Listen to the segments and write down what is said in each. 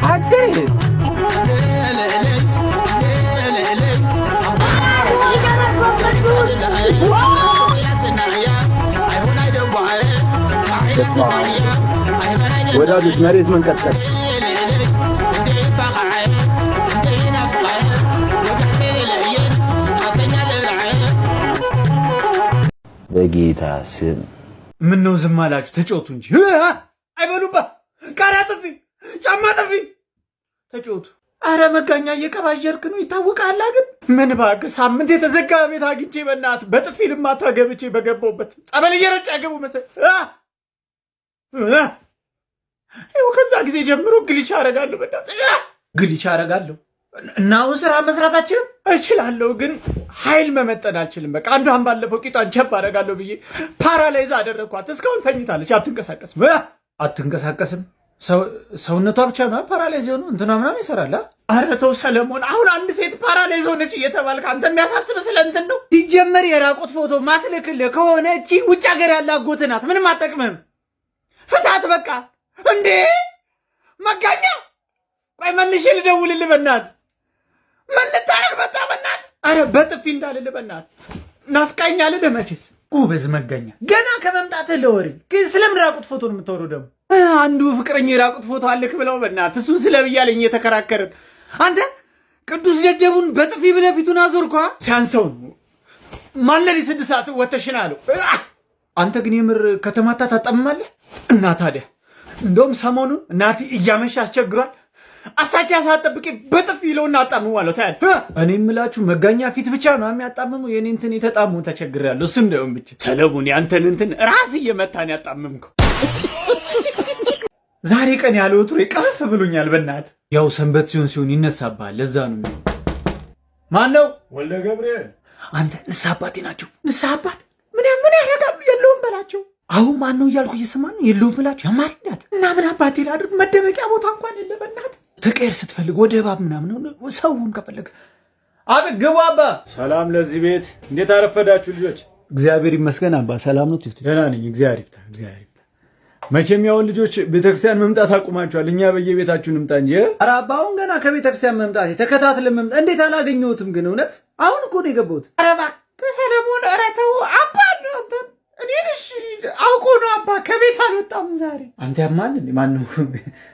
አጀሬ ወዳጆች መሬት መንቀጥቀጥ በጌታ ስም ምን ነው ዝም አላችሁ? ተጫወቱ እንጂ አይበሉባ። ቃሪያ ጥፊ፣ ጫማ ጥፊ፣ ተጫወቱ። አረ መጋኛ እየቀባጀርክ ነው ይታወቃል። ግን ምን እባክህ ሳምንት የተዘጋ ቤት አግኝቼ በእናትህ በጥፊ ልማታ ገብቼ በገባሁበት ጸበል እየረጭ ያገቡ መሰል ይኸው ከዛ ጊዜ ጀምሮ ግሊቻ አረጋለሁ። በእናትህ ግሊቻ አረጋለሁ እና ስራ መስራታችንም እችላለሁ፣ ግን ኃይል መመጠን አልችልም። በቃ አንዷን ባለፈው ቂጧን ቸብ አደርጋለሁ ብዬ ፓራላይዝ አደረግኳት። እስካሁን ተኝታለች፣ አትንቀሳቀስም። ሰውነቷ ብቻ ነው ፓራላይዝ የሆኑ እንትና ምናምን ይሰራል። ኧረ ተው ሰለሞን፣ አሁን አንድ ሴት ፓራላይዝ ሆነች እየተባልክ አንተ የሚያሳስብ ስለ እንትን ነው። ሲጀመር የራቁት ፎቶ ማትልክልህ ከሆነ እቺ ውጭ ሀገር ያለ አጎትህ ናት፣ ምንም አጠቅምህም። ፍታት በቃ። እንዴ መጋኛ፣ ቆይ መልሼ ልደውልልህ በእናትህ። ምን ልታረግ መጣ በእናትህ? አረ በጥፊ እንዳልልህ በእናትህ። ናፍቃኛል መቼስ። ጎበዝ መጋኛ፣ ገና ከመምጣትህ ለወሬ ስለምን ራቁት ፎቶ ነው የምታወራው? ደግሞ አንዱ ፍቅረኛ የራቁት ፎቶ አልክ ብለው በእናትህ እሱን ስለብያለኝ እየተከራከርን። አንተ ቅዱስ ደደቡን በጥፊ ብለህ ፊቱን አዞርኳ። ሲያንሰው ነው ማለሊ 6 ሰዓት ወተሽና አለው። አንተ ግን የምር ከተማታ ታጣምማለህ። እና ታዲያ እንደውም ሰሞኑን እናቲ እያመሻ አስቸግሯል። አሳቻ ሳጠብቄ በጥፊ ይለውና አጣምሙ ማለት ታያል። እኔ የምላችሁ መጋኛ ፊት ብቻ ነው የሚያጣምሙ። የኔ እንትን የተጣሙ ተቸግሬያለሁ። እሱ እንደውም ብቻ ሰለሞን ያንተን እንትን ራስ እየመታን ያጣምምከው። ዛሬ ቀን ያለ ወትሮ ቀፈፍ ብሎኛል በእናትህ። ያው ሰንበት ሲሆን ይነሳብሃል። ለዛ ነው። ማን ነው? ወልደ ገብርኤል። አንተ ንስሐ አባቴ ናቸው። ንስሐ አባት ምን ያደርጋሉ? የለውም በላቸው። አሁን ማን ነው እያልኩ እየሰማ ነው። የለውም ብላችሁ ያማልዳት እና ምን አባቴ ላድርግ? መደበቂያ ቦታ እንኳን የለ በእናትህ። ተቀየር ስትፈልግ ወደ እባብ ምናምን ነው። ሰውን ከፈለግ አቤት ግቡ። አባ ሰላም ለዚህ ቤት። እንዴት አረፈዳችሁ ልጆች? እግዚአብሔር ይመስገን አባ። ሰላም ነው? ደህና ነኝ እግዚአብሔር ይፍታ። መቼም ያውን ልጆች ቤተክርስቲያን መምጣት አቁማችኋል። እኛ በየቤታችሁ እንምጣ እንጂ። ኧረ አባ አሁን ገና ከቤተክርስቲያን መምጣት ተከታትለን መምጣት። እንዴት አላገኘሁትም ግን እውነት አሁን እኮ ነው የገባሁት። ኧረ እባክህ ሰለሞን፣ ኧረ ተው አባ ነው እኔንሽ አውቆ ነው አባ ከቤት አልወጣም ዛሬ። አንተ ያማል እንዴ? ማን ነው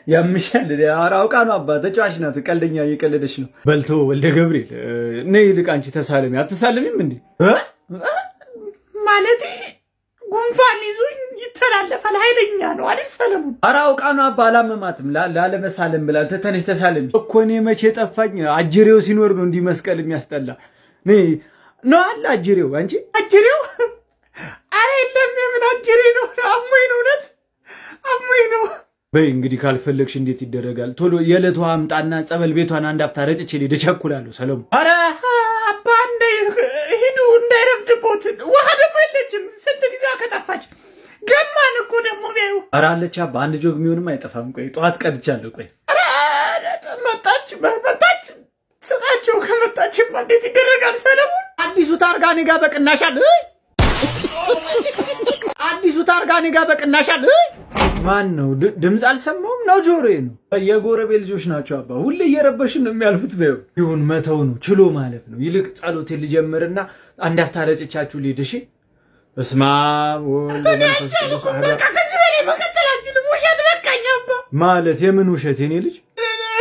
ያምሻል? ኧረ አውቃ ነው አባ። ተጫዋች ናት፣ ቀልደኛ እየቀለደች ነው። በልቶ ወልደ ገብርኤል ነይ ይልቅ አንቺ ተሳለሚ። አትሳለሚም እንዴ? ማለቴ ጉንፋን ይዞኝ ይተላለፋል። ኃይለኛ ነው አይደል ሰለሞን? ኧረ አውቃ ነው አባ። አላመማትም። ላለመሳለም ብላ ተነሽ ተሳለሚ እኮ። እኔ መቼ ጠፋኝ። አጅሬው ሲኖር ነው እንዲህ መስቀል የሚያስጠላ ነው አለ አጅሬው። አንቺ አጅሬው አረ የለም የምን አጅሬ ነው? አሞኝ ነው እውነት አሞኝ ነው። በይ እንግዲህ ካልፈለግሽ እንዴት ይደረጋል? ቶሎ የዕለት ውሃ አምጣና ጸበል ቤቷን አንድ አፍታ ረጭቼ ልሄድ እቸኩላለሁ። ሰለሞን አረ አባ ሂዱ እንዳይረፍድቦት። ውሃ ደግሞ የለችም። ስንት ጊዜ ከጠፋች ገማን እኮ ደግሞ ቢያዩ። አረ አለች አባ፣ አንድ ጆግ የሚሆንም አይጠፋም። ቆይ ጠዋት ቀድቻለሁ። ቆይ መጣች ስጣቸው። ከመጣችማ እንዴት ይደረጋል ሰለሞን? አዲሱ ታርጋ እኔ ጋር በቅናሻል። አዲሱ ታርጋ እኔ ጋር በቅናሻል። ማን ነው? ድምፅ አልሰማሁም ነው ጆሮዬ ነው። የጎረቤ ልጆች ናቸው አባ። ሁሌ እየረበሽን ነው የሚያልፉት። በይው ይሁን መተው ነው ችሎ ማለት ነው። ይልቅ ጸሎቴን ልጀምርና አንድ አፍታ ረጭቻችሁ ልሂድ። እሺ በስመ አብ ወወልድ ወመንፈስ ቅዱስ። በቃ ከዚህ በላይ መቀጠል አልችልም። ውሸት በቃኝ አባ። ማለት የምን ውሸት? የኔ ልጅ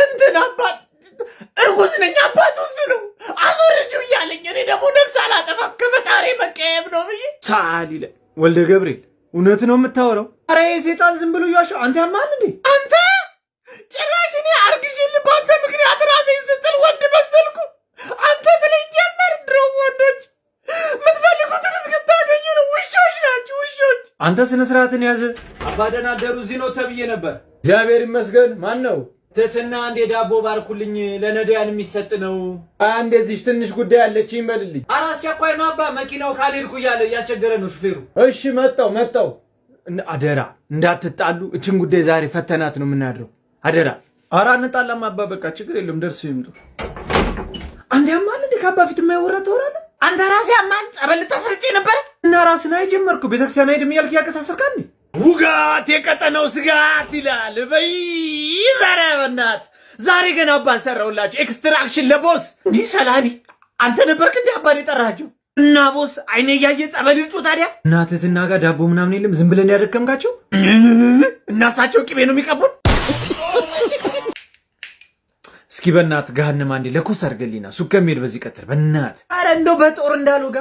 እንትን አባ እርጉዝ ነኝ። አባቱ እሱ ነው አስወርጅው እያለኝ፣ እኔ ደግሞ ነፍስ አላጠፋም ከፈጣሪ መቀየም ነው ብዬ ሳል ይለ ወልደ ገብርኤል እውነት ነው የምታወራው? አረ የሴጣን ዝም ብሎ እያሸው። አንተ ያማል እንዴ? አንተ ጭራሽ እኔ አርግሽልህ በአንተ ምክንያት ራሴን ስትል ወንድ መሰልኩ። አንተ ትለኝ ጀመር። ድሮም ወንዶች የምትፈልጉትን እስክታገኙ ነው። ውሾች ናችሁ ውሾች። አንተ ስነ ስርዓትን ያዝ። አባ ደህና አደሩ። እዚህ ነው ተብዬ ነበር። እግዚአብሔር ይመስገን። ማን ነው? ትትና አንዴ ዳቦ ባርኩልኝ፣ ለነዳያን የሚሰጥ ነው። እንደዚህ ትንሽ ጉዳይ አለች ይመልልኝ። ኧረ አስቸኳይ ነው አባ፣ መኪናው ካልሄድኩ እያለ እያስቸገረ ነው ሹፌሩ። እሺ መጣው። አደራ እንዳትጣሉ። እችን ጉዳይ ዛሬ ፈተናት ነው የምናድረው። አደራ። ኧረ አንጣላም አባ፣ በቃ ችግር የለም ደርሰው ይምጡ። አንተ ያማል እንዴ? ከአባ ፊት የማይወራ ተወራለ። አንተ ራስህ ያማል። ጸበል ልታስረጭ ነበረ እና ራስህን አይጀመርኩ ቤተክርስቲያን አይደም እያልክ ያቀሳሰርካል። ውጋት የቀጠነው ስጋት ይላል። በይ ዛሬ በእናት ዛሬ ገና አባን ሰራውላችሁ ኤክስትራክሽን ለቦስ እንዲህ ሰላቢ አንተ ነበርክ እንዴ አባን የጠራችሁ? እና ቦስ አይኔ እያየ ጸበል ይርጩ። ታዲያ እናትህና ጋር ዳቦ ምናምን የለም ዝም ብለን ያደከምካቸው? እናሳቸው ቅቤ ነው የሚቀቡን። እስኪ በእናት ገሃነም አንዴ ለኮስ አድርገልኝና ሱቅ ከሚሄድ በዚህ ቀጥል በእናት። አረ እንደው በጦር እንዳልወጋ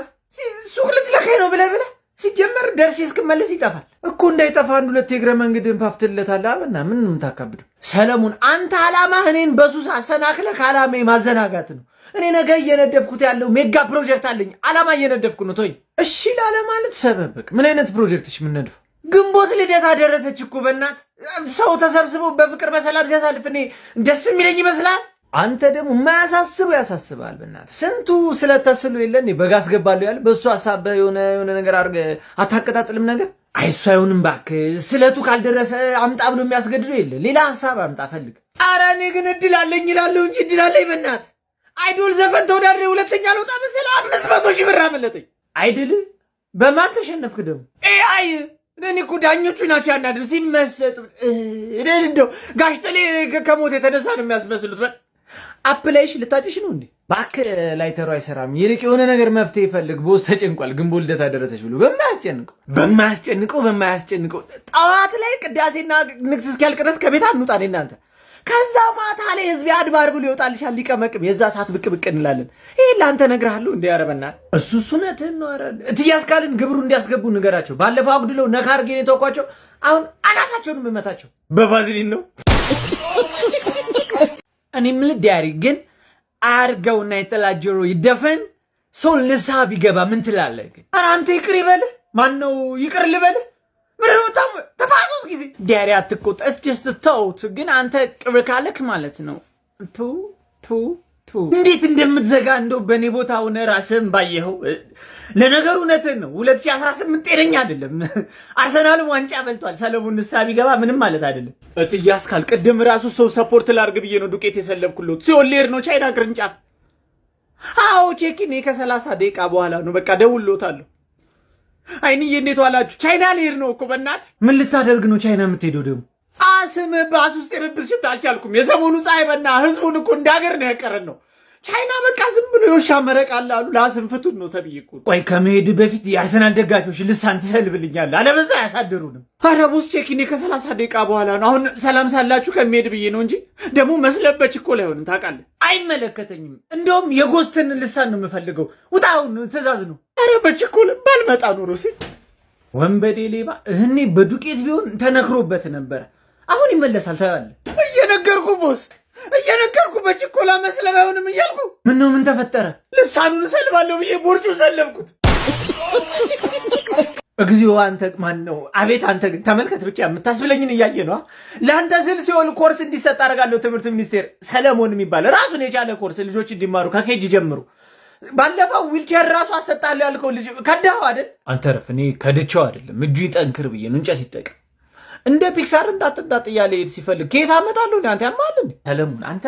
ሱቅ ልትለካኝ ነው ብለህ ሲጀመር ደርሼ እስክመለስ ይጠፋል እኮ። እንዳይጠፋ አንድ ሁለት የእግረ መንገድን ፓፍትለታል። አበና ምን የምታካብደው ሰለሞን? አንተ አላማህ እኔን በሱስ አሰናክለህ ከአላማዬ ማዘናጋት ነው። እኔ ነገ እየነደፍኩት ያለው ሜጋ ፕሮጀክት አለኝ። አላማ እየነደፍኩ ነው። ቶኝ እሺ ላለ ማለት ሰበብክ። ምን አይነት ፕሮጀክትሽ የምነድፈው? ግንቦት ልደት አደረሰች እኮ በእናት ሰው ተሰብስቦ በፍቅር በሰላም ሲያሳልፍ እኔ ደስ የሚለኝ ይመስላል? አንተ ደግሞ የማያሳስበው ያሳስባል። በእናት ስንቱ ስለተስሎ የለን በጋ አስገባለሁ ያለ በእሱ ሀሳብ የሆነ ነገር አድርገህ አታቀጣጥልም ነገር። አይሱ አይሆንም እባክህ። ስለቱ ካልደረሰ አምጣ ብሎ የሚያስገድደው የለ። ሌላ ሀሳብ አምጣ ፈልግ። ኧረ እኔ ግን እድል አለኝ ይላለሁ እንጂ እድል አለኝ በእናት አይዶል ዘፈን ተወዳድሬ ሁለተኛ ልወጣ መሰለህ 500 ሺህ ብር አመለጠኝ። አይድል በማን ተሸነፍክ ደግሞ? አይ እኔ እኮ ዳኞቹ ናቸው ያናድር ሲመሰጡ። እንደው ጋሽ ጠሌ ከሞት የተነሳ ነው የሚያስመስሉት። አፕላይሽ ልታጭሽ ነው እንዴ? እባክህ ላይተሩ አይሰራም። ይልቅ የሆነ ነገር መፍትሄ ይፈልግ። ቦስ ተጨንቋል። ግንቦት ልደት አደረሰች ብሎ በማያስጨንቀው ጠዋት ላይ ቅዳሴና ንግስ እስኪያልቅ ድረስ ከቤት አንውጣ እናንተ። ከዛ ማታ ላይ ህዝብ አድባር ብሎ ይወጣልሻል ሊቀመቅም። የዛ ሰዓት ብቅ እንላለን። ይሄ ለአንተ እነግርሃለሁ እንደ ያረበናል እሱ እውነትህን ነው። ኧረ እትያስ ካልን ግብሩ እንዲያስገቡ ንገራቸው። ባለፈው አጉድለው ነካ አድርጌ ነው የተውኳቸው። አሁን አናታቸውን የምመታቸው በቫዝሊን ነው። እኔ የምልህ ዲያሪ ግን አርገውና የጠላት ጆሮ ይደፈን። ሰው ንስሐ ቢገባ ምን ትላለህ ግን? ኧረ አንተ ይቅር ይበልህ። ማን ነው ይቅር ልበልህ? ምርታም ተፋሶስ ጊዜ ዲያሪ አትቆጣ። እስጀስት ተውት። ግን አንተ ቅር ካለክ ማለት ነው ቱ እንዴት እንደምትዘጋ እንደው በእኔ ቦታ ሆነ ራስህን ባየኸው። ለነገሩ እውነትህን ነው። 2018 ጤነኛ አይደለም። አርሰናልም ዋንጫ በልቷል። ሰለሞን ንስሐ ቢገባ ምንም ማለት አይደለም። እትያስ ካል ቅድም ራሱ ሰው ሰፖርት ላርግ ብዬ ነው ዱቄት የሰለብኩለት። ሲሆን ልሄድ ነው ቻይና ቅርንጫፍ። አዎ ቼኪን ከ30 ደቂቃ በኋላ ነው። በቃ ደውሎታለሁ። አይንዬ እንዴት ዋላችሁ? ቻይና ልሄድ ነው እኮ በእናት። ምን ልታደርግ ነው ቻይና የምትሄደው ደግሞ? አስም ባስ ውስጥ የብብር ሽታ አልቻልኩም። የሰሞኑ ፀሐይ በና ህዝቡን እኮ እንዳገር ነው ያቀረን ነው። ቻይና በቃ ዝም ብሎ የውሻ መረቅ አለ አሉ። ለአስም ፍቱን ነው ተብዬ እኮ። ቆይ ከመሄድ በፊት የአርሰናል ደጋፊዎች ልሳን ትሰልብልኛለህ፣ አለበዛ አያሳድሩንም። ኧረ ቦስ ቼኪኔ ከ30 ደቂቃ በኋላ ነው። አሁን ሰላም ሳላችሁ ከመሄድ ብዬ ነው እንጂ ደግሞ መስለበች እኮ ላይሆንም ታውቃለህ። አይመለከተኝም። እንደውም የጎስትን ልሳን ነው የምፈልገው። ውጣውን ትእዛዝ ነው። ኧረ በችኮል ባልመጣ ኖሮ ሲል ወንበዴ ሌባ። እኔ በዱቄት ቢሆን ተነክሮበት ነበረ። አሁን ይመለሳል ታያለህ። እየነገርኩ ቦስ እየነገርኩ በችኮላ መስለም አይሆንም እያልኩ ምን ነው ምን ተፈጠረ? ልሳኑን እሰልባለሁ ብዬ ቦርጩን ሰለብኩት። እግዚኦ አንተ ማን ነው? አቤት አንተ ግን ተመልከት ብቻ የምታስብለኝን እያየ ነው። ለአንተ ስል ሲሆን ኮርስ እንዲሰጥ አደርጋለሁ። ትምህርት ሚኒስቴር ሰለሞን የሚባል ራሱን የቻለ ኮርስ ልጆች እንዲማሩ ከኬጂ ጀምሩ። ባለፈው ዊልቸር ራሱ አሰጣለሁ ያልከው ልጅ ከዳኸው አይደል? አንተ ረፍ። እኔ ከድቼው አይደለም እጁ ይጠንክር ብዬ ነው። እንጨት ይጠቅም እንደ ፒክሳር እንጣጥንጣጥ እያለ ሄድ ሲፈልግ ከየት አመጣለሁ? አንተ ያማል እንዴ? ሰለሞን አንተ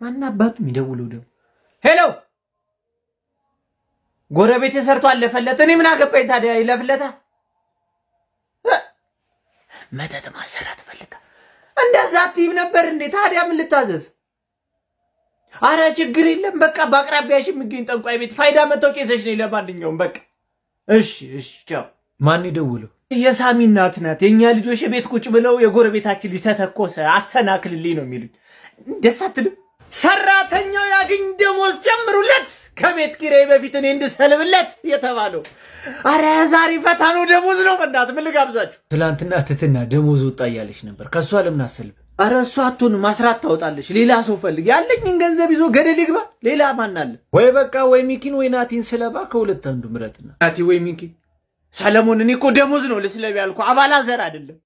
ማን አባቱ የሚደውለው ደግሞ? ሄሎ ጎረቤት ሰርቶ አለፈለት። እኔ ምን አገባኝ ታዲያ? ይለፍለታ። መተት ማሰራት ፈልጋ እንደዛ አትይም ነበር እንዴ? ታዲያ ምን ልታዘዝ? አረ ችግር የለም በቃ በአቅራቢያሽ የሚገኝ ጠንቋይ ቤት ፋይዳ መታወቂያ ይዘሽ ነኝ። ለማንኛውም በቃ እሺ ቻው። ማን ይደውለው? የሳሚ እናት ናት። የኛ ልጆች ቤት ቁጭ ብለው የጎረቤታችን ልጅ ተተኮሰ አሰናክልልኝ ነው የሚሉኝ። ደስ አትልም? ሰራተኛው ያግኝ ደሞዝ ጨምሩለት ከቤት ኪራይ በፊት እኔ እንድሰልብለት የተባለው። አረ ዛሬ ፈታ ነው ደሞዝ ነው። በእናትህ ምን ልጋብዛችሁ? ትላንትና ትትና ደሞዝ ወጣ እያለች ነበር። ከሷ ለምን አሰልብ? አረ እሷ አትሆንም፣ ማስራት ታወጣለች። ሌላ ሰው ፈልግ። ያለኝን ገንዘብ ይዞ ገደል ይግባ። ሌላ ማን አለ? ወይ በቃ ወይ ሚኪን ወይ ናቲን ስለባ ከሁለት አንዱ ምረጥና ናቲ ወይ ሚኪ። ሰለሞን እኔ እኮ ደሞዝ ነው ልስለብ ያልኩ፣ አባላ ዘር አይደለም።